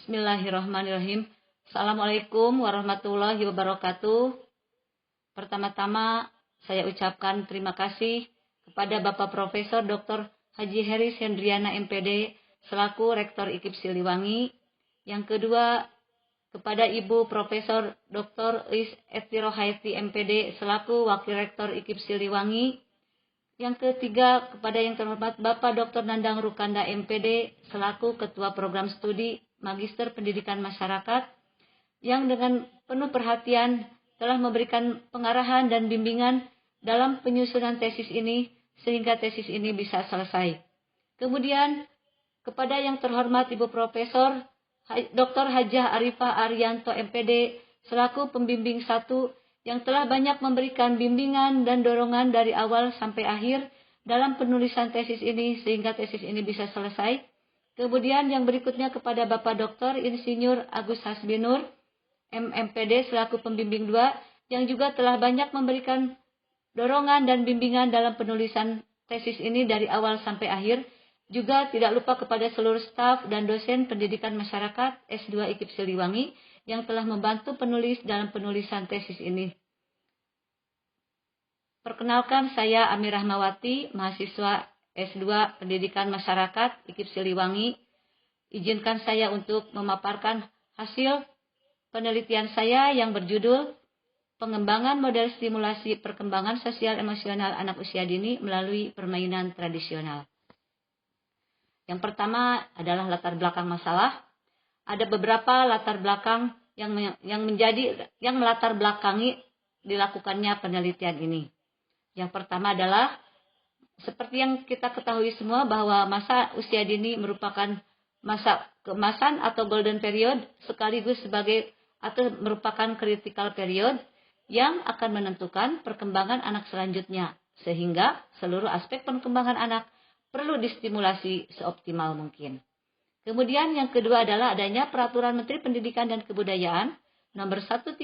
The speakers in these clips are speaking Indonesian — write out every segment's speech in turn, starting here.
Bismillahirrahmanirrahim. Assalamualaikum warahmatullahi wabarakatuh. Pertama-tama saya ucapkan terima kasih kepada Bapak Profesor Dr. Haji Heris Hendriana MPD selaku Rektor IKIP Siliwangi. Yang kedua, kepada Ibu Profesor Dr. Lis Etirohaiti MPD selaku Wakil Rektor IKIP Siliwangi. Yang ketiga, kepada yang terhormat Bapak Dr. Nandang Rukanda MPD selaku Ketua Program Studi Magister Pendidikan Masyarakat yang dengan penuh perhatian telah memberikan pengarahan dan bimbingan dalam penyusunan tesis ini sehingga tesis ini bisa selesai. Kemudian kepada yang terhormat Ibu Profesor Dr. Hajah Arifah Arianto MPD selaku pembimbing 1 yang telah banyak memberikan bimbingan dan dorongan dari awal sampai akhir dalam penulisan tesis ini sehingga tesis ini bisa selesai. Kemudian yang berikutnya kepada Bapak Dr. Insinyur Agus Hasbinur MMPD selaku pembimbing 2 yang juga telah banyak memberikan dorongan dan bimbingan dalam penulisan tesis ini dari awal sampai akhir. Juga tidak lupa kepada seluruh staf dan dosen pendidikan masyarakat S2 IKIP Siliwangi yang telah membantu penulis dalam penulisan tesis ini. Perkenalkan, saya Amir Rahmawati, mahasiswa S2 Pendidikan Masyarakat IKIP Siliwangi. Izinkan saya untuk memaparkan hasil penelitian saya yang berjudul Pengembangan Model Stimulasi Perkembangan Sosial Emosional Anak Usia Dini melalui Permainan Tradisional. Yang pertama adalah latar belakang masalah. Ada beberapa latar belakang yang melatar belakangi dilakukannya penelitian ini. Yang pertama adalah seperti yang kita ketahui semua bahwa masa usia dini merupakan masa keemasan atau golden period sekaligus merupakan critical period yang akan menentukan perkembangan anak selanjutnya, sehingga seluruh aspek perkembangan anak perlu distimulasi seoptimal mungkin. Kemudian yang kedua adalah adanya Peraturan Menteri Pendidikan dan Kebudayaan Nomor 137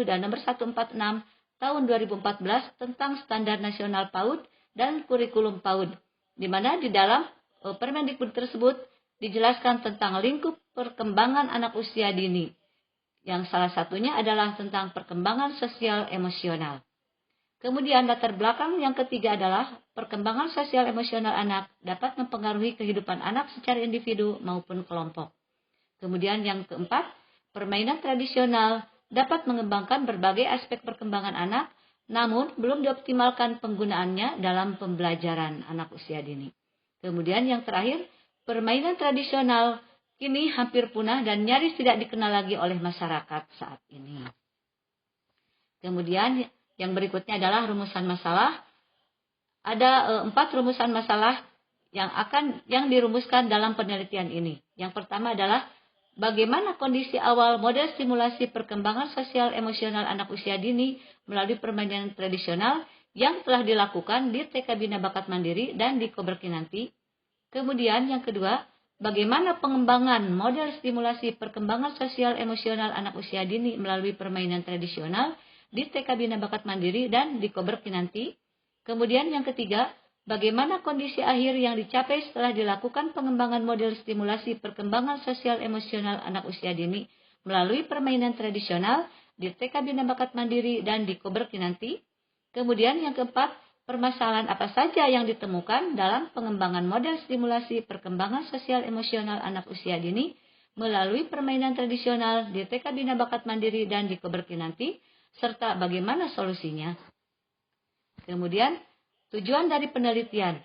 dan Nomor 146 Tahun 2014 tentang Standar Nasional PAUD dan Kurikulum PAUD, di mana di dalam Permendikbud tersebut dijelaskan tentang lingkup perkembangan anak usia dini, yang salah satunya adalah tentang perkembangan sosial emosional. Kemudian latar belakang yang ketiga adalah perkembangan sosial emosional anak dapat mempengaruhi kehidupan anak secara individu maupun kelompok. Kemudian yang keempat, permainan tradisional dapat mengembangkan berbagai aspek perkembangan anak, namun belum dioptimalkan penggunaannya dalam pembelajaran anak usia dini. Kemudian yang terakhir, permainan tradisional kini hampir punah dan nyaris tidak dikenal lagi oleh masyarakat saat ini. Kemudian yang berikutnya adalah rumusan masalah. Ada 4 rumusan masalah yang dirumuskan dalam penelitian ini. Yang pertama adalah bagaimana kondisi awal model stimulasi perkembangan sosial emosional anak usia dini melalui permainan tradisional yang telah dilakukan di TK Bina Bakat Mandiri dan di Koberkinanti. Kemudian yang kedua, bagaimana pengembangan model stimulasi perkembangan sosial emosional anak usia dini melalui permainan tradisional di TK Bina Bakat Mandiri dan di Koberkinanti. Kemudian yang ketiga, bagaimana kondisi akhir yang dicapai setelah dilakukan pengembangan model stimulasi perkembangan sosial emosional anak usia dini melalui permainan tradisional di TK Bina Bakat Mandiri dan di Koberkinanti. Kemudian yang keempat, permasalahan apa saja yang ditemukan dalam pengembangan model stimulasi perkembangan sosial emosional anak usia dini melalui permainan tradisional di TK Bina Bakat Mandiri dan di Koberkinanti, serta bagaimana solusinya. Kemudian, tujuan dari penelitian.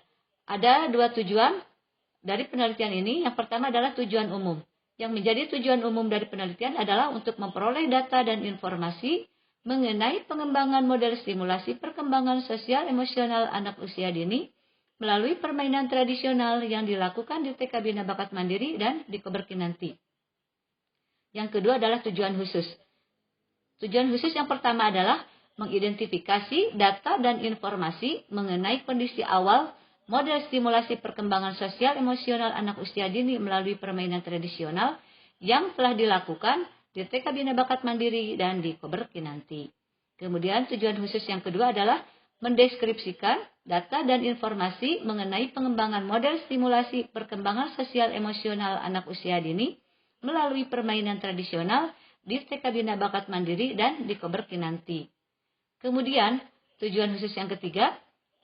Ada 2 tujuan dari penelitian ini. Yang pertama adalah tujuan umum. Yang menjadi tujuan umum dari penelitian adalah untuk memperoleh data dan informasi mengenai pengembangan model stimulasi perkembangan sosial emosional anak usia dini melalui permainan tradisional yang dilakukan di TK Bina Bakat Mandiri dan di Koberkinanti. Yang kedua adalah tujuan khusus. Tujuan khusus yang pertama adalah mengidentifikasi data dan informasi mengenai kondisi awal model stimulasi perkembangan sosial emosional anak usia dini melalui permainan tradisional yang telah dilakukan di TK Bina Bakat Mandiri dan di Koberkinanti. Kemudian tujuan khusus yang kedua adalah mendeskripsikan data dan informasi mengenai pengembangan model stimulasi perkembangan sosial emosional anak usia dini melalui permainan tradisional di TK Bina Bakat Mandiri dan di Kober Kinanti. Kemudian, tujuan khusus yang ketiga,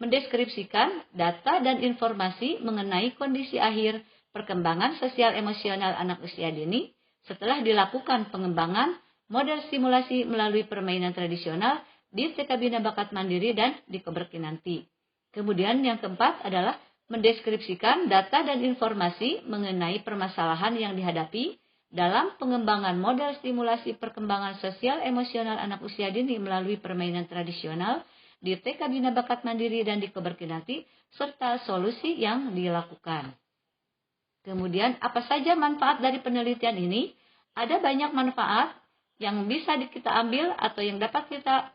mendeskripsikan data dan informasi mengenai kondisi akhir perkembangan sosial emosional anak usia dini setelah dilakukan pengembangan model simulasi melalui permainan tradisional di TK Bina Bakat Mandiri dan di Kober Kinanti. Kemudian yang keempat adalah mendeskripsikan data dan informasi mengenai permasalahan yang dihadapi dalam pengembangan model stimulasi perkembangan sosial emosional anak usia dini melalui permainan tradisional di TK Bina Bakat Mandiri dan di Kober Kinanti, serta solusi yang dilakukan. Kemudian, apa saja manfaat dari penelitian ini? Ada banyak manfaat yang bisa kita ambil atau yang dapat kita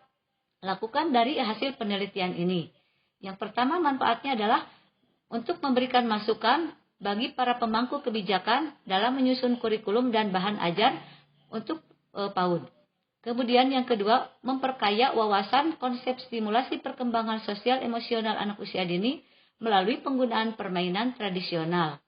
lakukan dari hasil penelitian ini. Yang pertama, manfaatnya adalah untuk memberikan masukan bagi para pemangku kebijakan dalam menyusun kurikulum dan bahan ajar untuk PAUD. Kemudian yang kedua, memperkaya wawasan konsep stimulasi perkembangan sosial emosional anak usia dini melalui penggunaan permainan tradisional.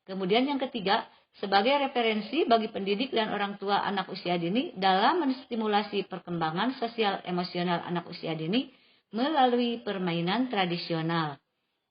Kemudian yang ketiga, sebagai referensi bagi pendidik dan orang tua anak usia dini dalam menstimulasi perkembangan sosial emosional anak usia dini melalui permainan tradisional.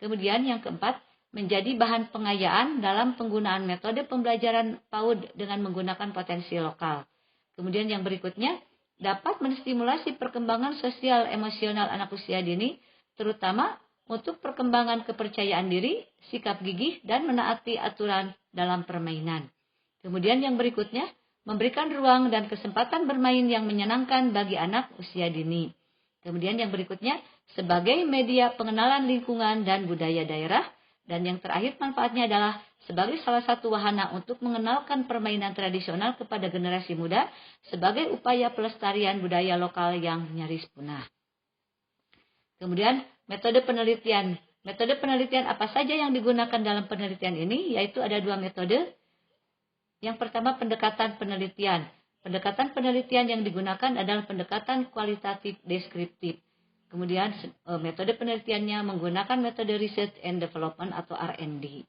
Kemudian yang keempat, menjadi bahan pengayaan dalam penggunaan metode pembelajaran PAUD dengan menggunakan potensi lokal. Kemudian yang berikutnya, dapat menstimulasi perkembangan sosial emosional anak usia dini, terutama untuk perkembangan kepercayaan diri, sikap gigih, dan menaati aturan dalam permainan. Kemudian yang berikutnya, memberikan ruang dan kesempatan bermain yang menyenangkan bagi anak usia dini. Kemudian yang berikutnya, sebagai media pengenalan lingkungan dan budaya daerah. Dan yang terakhir manfaatnya adalah sebagai salah satu wahana untuk mengenalkan permainan tradisional kepada generasi muda sebagai upaya pelestarian budaya lokal yang nyaris punah. Kemudian metode penelitian. Metode penelitian apa saja yang digunakan dalam penelitian ini? Yaitu ada dua metode. Yang pertama, pendekatan penelitian. Pendekatan penelitian yang digunakan adalah pendekatan kualitatif deskriptif. Kemudian metode penelitiannya menggunakan metode research and development atau R&D.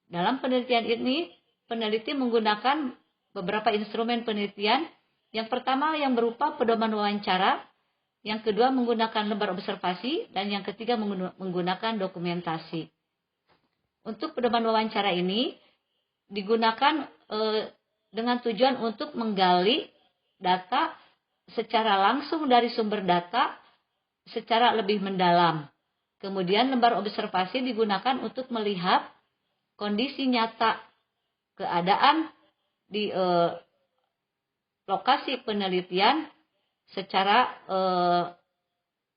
Dalam penelitian ini, peneliti menggunakan beberapa instrumen penelitian. Yang pertama yang berupa pedoman wawancara, yang kedua menggunakan lembar observasi, dan yang ketiga menggunakan dokumentasi. Untuk pedoman wawancara ini digunakan dengan tujuan untuk menggali data secara langsung dari sumber data secara lebih mendalam. Kemudian lembar observasi digunakan untuk melihat kondisi nyata keadaan di lokasi penelitian secara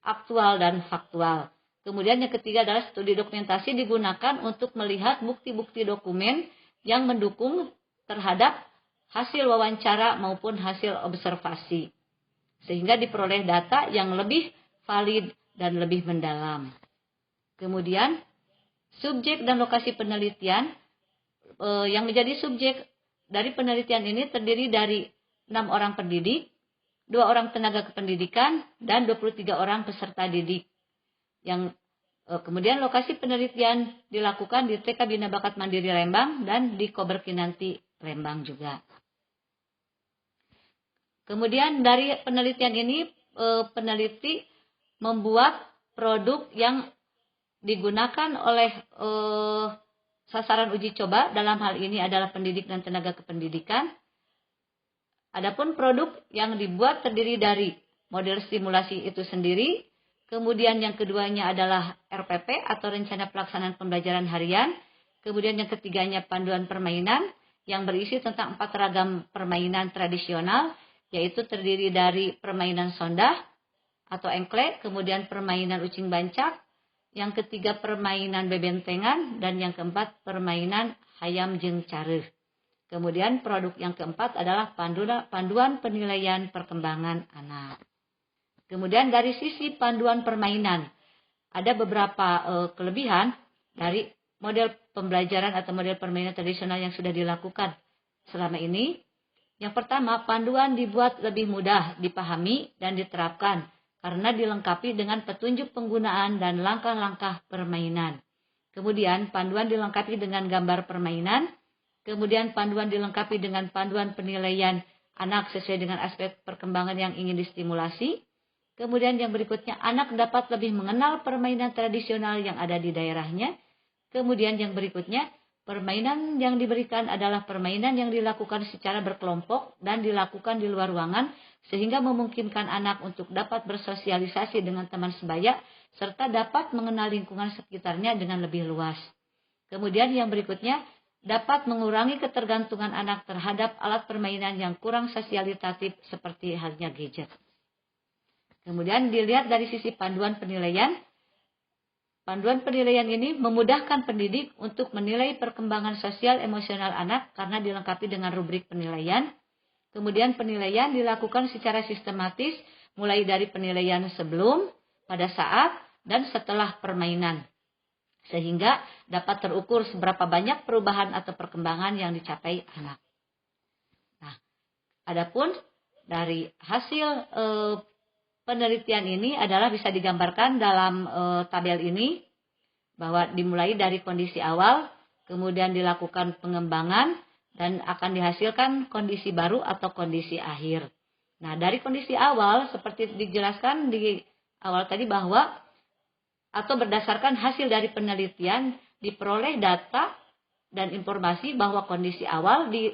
aktual dan faktual. Kemudian yang ketiga adalah studi dokumentasi digunakan untuk melihat bukti-bukti dokumen yang mendukung terhadap hasil wawancara maupun hasil observasi, sehingga diperoleh data yang lebih valid dan lebih mendalam. Kemudian, subjek dan lokasi penelitian yang menjadi subjek dari penelitian ini terdiri dari 6 orang pendidik, 2 orang tenaga kependidikan, dan 23 orang peserta didik. Yang kemudian lokasi penelitian dilakukan di TK Bina Bakat Mandiri Lembang dan di Kober Kinanti Lembang juga. Kemudian dari penelitian ini, peneliti membuat produk yang digunakan oleh sasaran uji coba, dalam hal ini adalah pendidik dan tenaga kependidikan. Adapun produk yang dibuat terdiri dari model stimulasi itu sendiri, kemudian yang keduanya adalah RPP atau Rencana Pelaksanaan Pembelajaran Harian, kemudian yang ketiganya panduan permainan yang berisi tentang 4 ragam permainan tradisional, yaitu terdiri dari permainan sondah atau engklek, kemudian permainan ucing bancak, yang ketiga permainan bebentengan, dan yang keempat permainan hayam jeung careuh. Kemudian produk yang keempat adalah panduan penilaian perkembangan anak. Kemudian dari sisi panduan permainan, ada beberapa kelebihan dari model pembelajaran atau model permainan tradisional yang sudah dilakukan selama ini. Yang pertama, panduan dibuat lebih mudah dipahami dan diterapkan karena dilengkapi dengan petunjuk penggunaan dan langkah-langkah permainan. Kemudian, panduan dilengkapi dengan gambar permainan Kemudian panduan dilengkapi dengan panduan penilaian anak sesuai dengan aspek perkembangan yang ingin distimulasi. Kemudian yang berikutnya, anak dapat lebih mengenal permainan tradisional yang ada di daerahnya. Kemudian yang berikutnya, permainan yang diberikan adalah permainan yang dilakukan secara berkelompok dan dilakukan di luar ruangan, sehingga memungkinkan anak untuk dapat bersosialisasi dengan teman sebaya, serta dapat mengenal lingkungan sekitarnya dengan lebih luas. Kemudian yang berikutnya, dapat mengurangi ketergantungan anak terhadap alat permainan yang kurang sosialitatif seperti halnya gadget. Kemudian dilihat dari sisi panduan penilaian. Panduan penilaian ini memudahkan pendidik untuk menilai perkembangan sosial emosional anak karena dilengkapi dengan rubrik penilaian. Kemudian penilaian dilakukan secara sistematis mulai dari penilaian sebelum, pada saat, dan setelah permainan. Sehingga dapat terukur seberapa banyak perubahan atau perkembangan yang dicapai anak. Nah, adapun dari hasil penelitian ini adalah bisa digambarkan dalam tabel ini, bahwa dimulai dari kondisi awal, kemudian dilakukan pengembangan, dan akan dihasilkan kondisi baru atau kondisi akhir. Nah, dari kondisi awal, seperti dijelaskan di awal tadi bahwa atau berdasarkan hasil dari penelitian diperoleh data dan informasi bahwa kondisi awal di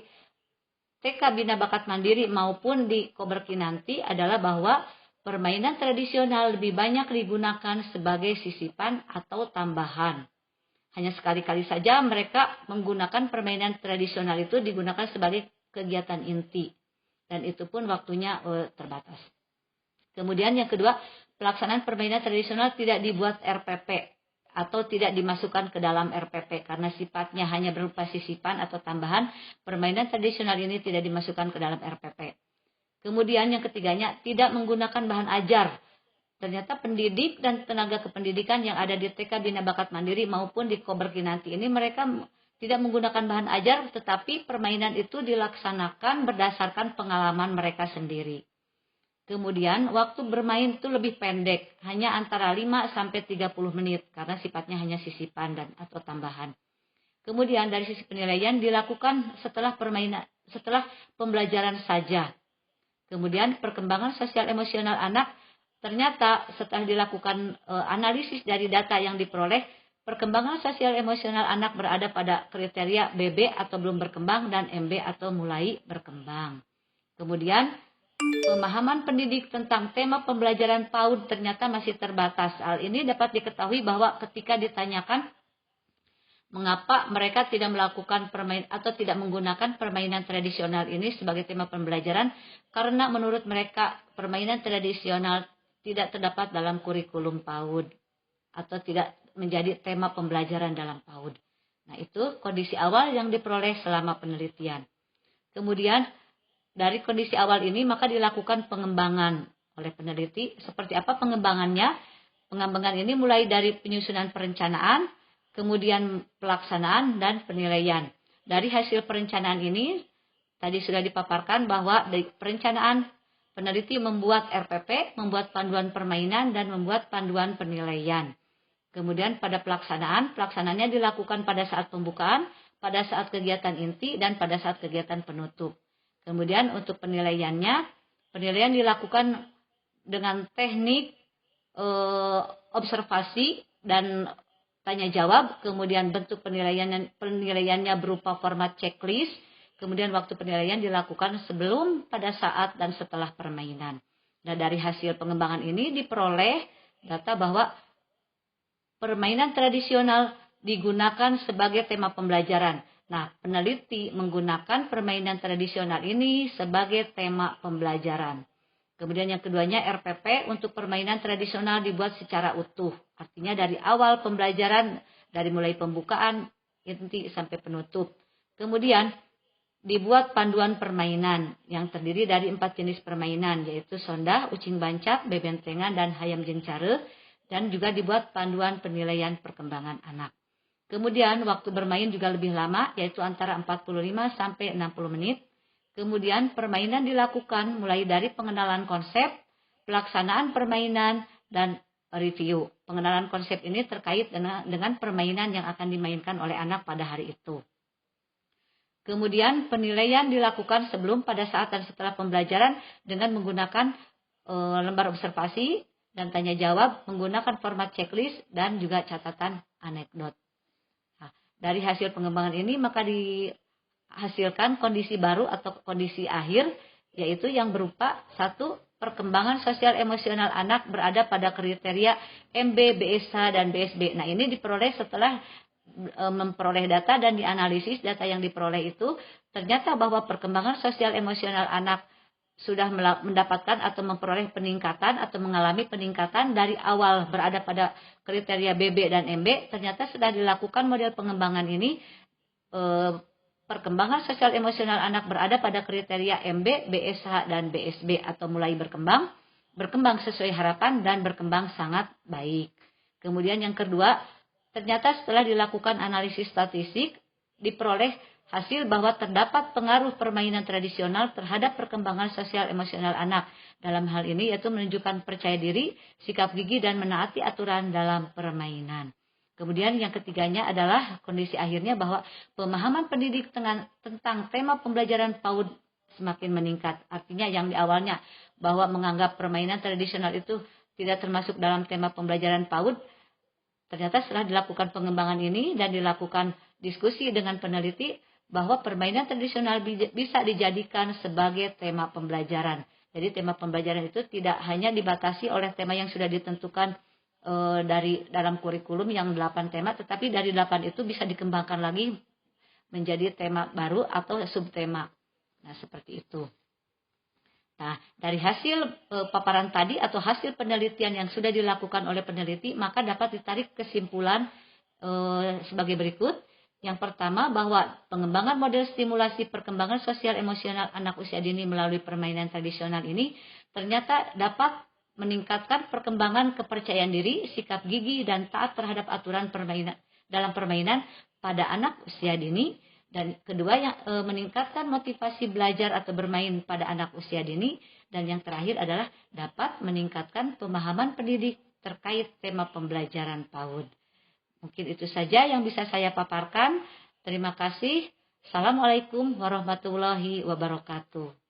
TK Bina Bakat Mandiri maupun di Koberkinanti adalah bahwa permainan tradisional lebih banyak digunakan sebagai sisipan atau tambahan. Hanya sekali-kali saja mereka menggunakan permainan tradisional itu digunakan sebagai kegiatan inti. Dan itu pun waktunya terbatas. Kemudian yang kedua, pelaksanaan permainan tradisional tidak dibuat RPP atau tidak dimasukkan ke dalam RPP karena sifatnya hanya berupa sisipan atau tambahan. Permainan tradisional ini tidak dimasukkan ke dalam RPP. Kemudian yang ketiganya, tidak menggunakan bahan ajar. Ternyata pendidik dan tenaga kependidikan yang ada di TK Bina Bakat Mandiri maupun di Koberkinanti ini mereka tidak menggunakan bahan ajar, tetapi permainan itu dilaksanakan berdasarkan pengalaman mereka sendiri. Kemudian waktu bermain itu lebih pendek, hanya antara 5-30 menit karena sifatnya hanya sisipan dan atau tambahan. Kemudian dari sisi penilaian dilakukan setelah pembelajaran saja. Kemudian perkembangan sosial emosional anak, ternyata setelah dilakukan analisis dari data yang diperoleh, perkembangan sosial emosional anak berada pada kriteria BB atau belum berkembang dan MB atau mulai berkembang. Kemudian pemahaman pendidik tentang tema pembelajaran PAUD ternyata masih terbatas. Hal ini dapat diketahui bahwa ketika ditanyakan mengapa mereka tidak melakukan tidak menggunakan permainan tradisional ini sebagai tema pembelajaran, karena menurut mereka permainan tradisional tidak terdapat dalam kurikulum PAUD atau tidak menjadi tema pembelajaran dalam PAUD. Nah, itu kondisi awal yang diperoleh selama penelitian. Kemudian dari kondisi awal ini maka dilakukan pengembangan oleh peneliti. Seperti apa pengembangannya? Pengembangan ini mulai dari penyusunan perencanaan, kemudian pelaksanaan dan penilaian. Dari hasil perencanaan ini tadi sudah dipaparkan bahwa dari perencanaan peneliti membuat RPP, membuat panduan permainan dan membuat panduan penilaian. Kemudian pada pelaksanaannya dilakukan pada saat pembukaan, pada saat kegiatan inti dan pada saat kegiatan penutup. Kemudian untuk penilaian dilakukan dengan teknik observasi dan tanya jawab, kemudian bentuk penilaiannya berupa format checklist, kemudian waktu penilaian dilakukan sebelum, pada saat, dan setelah permainan. Nah, dari hasil pengembangan ini diperoleh data bahwa permainan tradisional digunakan sebagai tema pembelajaran. Nah, peneliti menggunakan permainan tradisional ini sebagai tema pembelajaran. Kemudian yang keduanya RPP untuk permainan tradisional dibuat secara utuh. Artinya dari awal pembelajaran, dari mulai pembukaan, inti sampai penutup. Kemudian dibuat panduan permainan yang terdiri dari 4 jenis permainan, yaitu sondah, ucing bancak, bebentengan, dan hayam jencare. Dan juga dibuat panduan penilaian perkembangan anak. Kemudian waktu bermain juga lebih lama, yaitu antara 45 sampai 60 menit. Kemudian permainan dilakukan mulai dari pengenalan konsep, pelaksanaan permainan, dan review. Pengenalan konsep ini terkait dengan permainan yang akan dimainkan oleh anak pada hari itu. Kemudian penilaian dilakukan sebelum, pada saat, dan setelah pembelajaran dengan menggunakan lembar observasi dan tanya jawab, menggunakan format checklist dan juga catatan anekdot. Nah, dari hasil pengembangan ini maka dihasilkan kondisi baru atau kondisi akhir, yaitu yang berupa 1. Perkembangan sosial emosional anak berada pada kriteria MB, BSH, dan BSB. Nah, ini diperoleh setelah memperoleh data dan dianalisis. Data yang diperoleh itu ternyata bahwa perkembangan sosial emosional anak sudah mendapatkan atau memperoleh peningkatan atau mengalami peningkatan dari awal berada pada kriteria BB dan MB. Ternyata sudah dilakukan model pengembangan ini, perkembangan sosial emosional anak berada pada kriteria MB, BSH, dan BSB atau mulai berkembang sesuai harapan, dan berkembang sangat baik. Kemudian yang kedua, ternyata setelah dilakukan analisis statistik, diperoleh hasil bahwa terdapat pengaruh permainan tradisional terhadap perkembangan sosial emosional anak. Dalam hal ini yaitu menunjukkan percaya diri, sikap gigih, dan menaati aturan dalam permainan. Kemudian yang ketiganya adalah kondisi akhirnya bahwa pemahaman pendidik tentang tema pembelajaran PAUD semakin meningkat. Artinya yang di awalnya bahwa menganggap permainan tradisional itu tidak termasuk dalam tema pembelajaran PAUD, ternyata setelah dilakukan pengembangan ini dan dilakukan diskusi dengan peneliti, bahwa permainan tradisional bisa dijadikan sebagai tema pembelajaran. Jadi tema pembelajaran itu tidak hanya dibatasi oleh tema yang sudah ditentukan dari dalam kurikulum yang 8 tema, tetapi dari 8 itu bisa dikembangkan lagi menjadi tema baru atau subtema. Nah, seperti itu. Nah, dari hasil paparan tadi atau hasil penelitian yang sudah dilakukan oleh peneliti, maka dapat ditarik kesimpulan sebagai berikut. Yang pertama, bahwa pengembangan model stimulasi perkembangan sosial emosional anak usia dini melalui permainan tradisional ini ternyata dapat meningkatkan perkembangan kepercayaan diri, sikap gigih, dan taat terhadap aturan dalam permainan pada anak usia dini. Dan kedua, yang meningkatkan motivasi belajar atau bermain pada anak usia dini. Dan yang terakhir adalah dapat meningkatkan pemahaman pendidik terkait tema pembelajaran PAUD. Mungkin itu saja yang bisa saya paparkan. Terima kasih. Assalamualaikum warahmatullahi wabarakatuh.